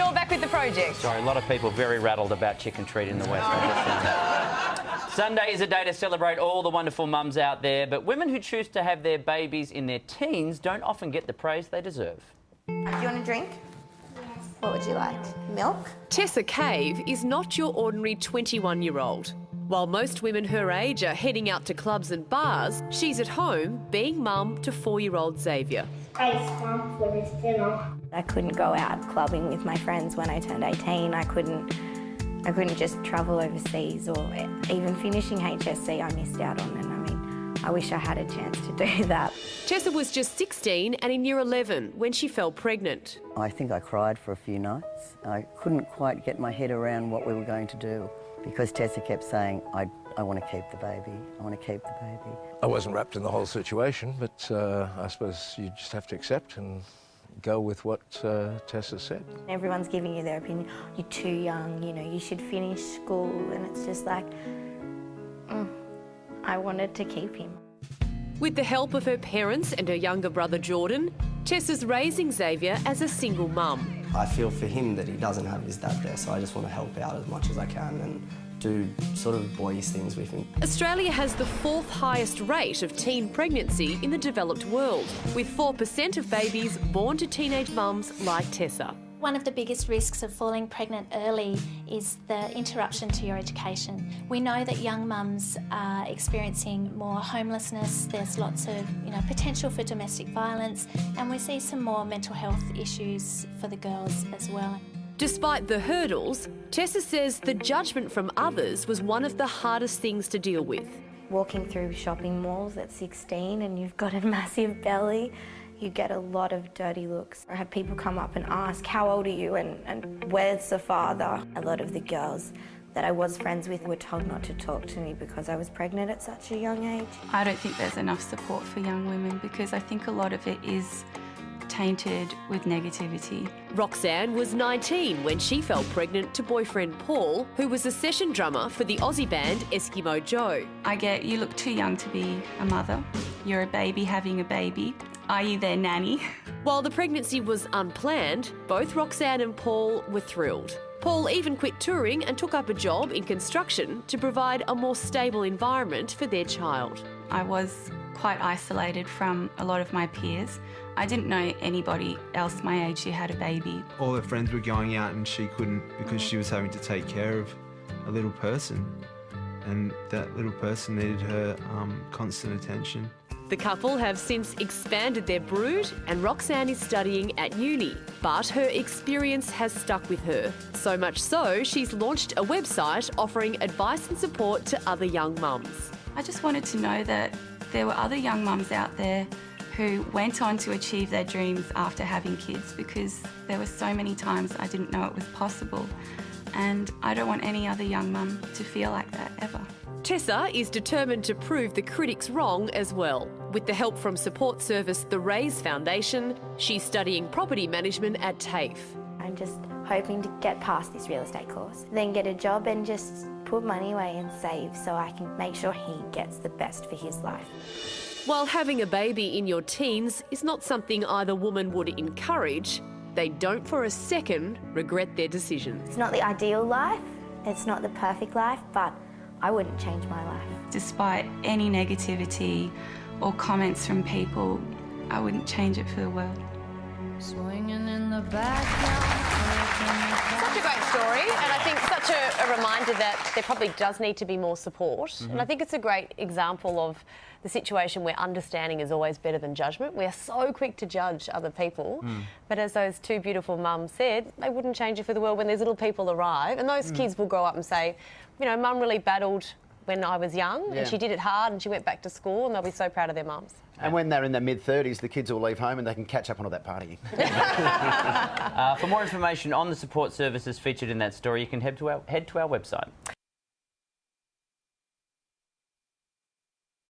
you're back with the project. Sorry, a lot of people very rattled about chicken treat in the West. Sunday is a day to celebrate all the wonderful mums out there, but women who choose to have their babies in their teens don't often get the praise they deserve. Do you want a drink? Yes. What would you like? Milk? Tessa Cave is not your ordinary 21-year-old. While most women her age are heading out to clubs and bars, she's at home being mum to 4-year-old Xavier. Thanks, Mum, for this dinner. I couldn't go out clubbing with my friends when I turned 18. I couldn't just travel overseas, or even finishing HSC I missed out on, and I mean, I wish I had a chance to do that. Tessa was just 16 and in year 11 when she fell pregnant. I think I cried for a few nights. I couldn't quite get my head around what we were going to do because Tessa kept saying, I want to keep the baby, I want to keep the baby. I wasn't wrapped in the whole situation, but I suppose you just have to accept and go with what Tessa said. Everyone's giving you their opinion. You're too young, you know, you should finish school, and it's just like, I wanted to keep him. With the help of her parents and her younger brother Jordan, Tessa's raising Xavier as a single mum. I feel for him that he doesn't have his dad there, so I just want to help out as much as I can and do sort of boyish things with him. Australia has the 4th highest rate of teen pregnancy in the developed world, with 4% of babies born to teenage mums like Tessa. One of the biggest risks of falling pregnant early is the interruption to your education. We know that young mums are experiencing more homelessness, there's lots of potential for domestic violence, and we see some more mental health issues for the girls as well. Despite the hurdles, Tessa says the judgment from others was one of the hardest things to deal with. Walking through shopping malls at 16 and you've got a massive belly, you get a lot of dirty looks. I had people come up and ask, how old are you and where's the father? A lot of the girls that I was friends with were told not to talk to me because I was pregnant at such a young age. I don't think there's enough support for young women because I think a lot of it is tainted with negativity. Roxanne was 19 when she fell pregnant to boyfriend Paul, who was a session drummer for the Aussie band Eskimo Joe. I get, you look too young to be a mother. You're a baby having a baby. Are you their nanny? While the pregnancy was unplanned, both Roxanne and Paul were thrilled. Paul even quit touring and took up a job in construction to provide a more stable environment for their child. I was quite isolated from a lot of my peers. I didn't know anybody else my age who had a baby. All her friends were going out and she couldn't because she was having to take care of a little person, and that little person needed her constant attention. The couple have since expanded their brood and Roxanne is studying at uni, but her experience has stuck with her. So much so, she's launched a website offering advice and support to other young mums. I just wanted to know that there were other young mums out there who went on to achieve their dreams after having kids, because there were so many times I didn't know it was possible, and I don't want any other young mum to feel like that ever. Tessa is determined to prove the critics wrong as well. With the help from support service The Raise Foundation, she's studying property management at TAFE. I'm just hoping to get past this real estate course, then get a job and just put money away and save so I can make sure he gets the best for his life. While having a baby in your teens is not something either woman would encourage, they don't for a second regret their decision. It's not the ideal life, it's not the perfect life, but I wouldn't change my life. Despite any negativity or comments from people, I wouldn't change it for the world. Swinging in the background. Such a great story, and I think such a reminder that there probably does need to be more support. And I think it's a great example of the situation where understanding is always better than judgment. We are so quick to judge other people, but as those two beautiful mums said, they wouldn't change it for the world when these little people arrive, and those kids will grow up and say, you know, Mum really battled when I was young and she did it hard and she went back to school, and they'll be so proud of their mums. And when they're in their mid-30s, the kids will leave home and they can catch up on all that partying. For more information on the support services featured in that story, you can head to our website.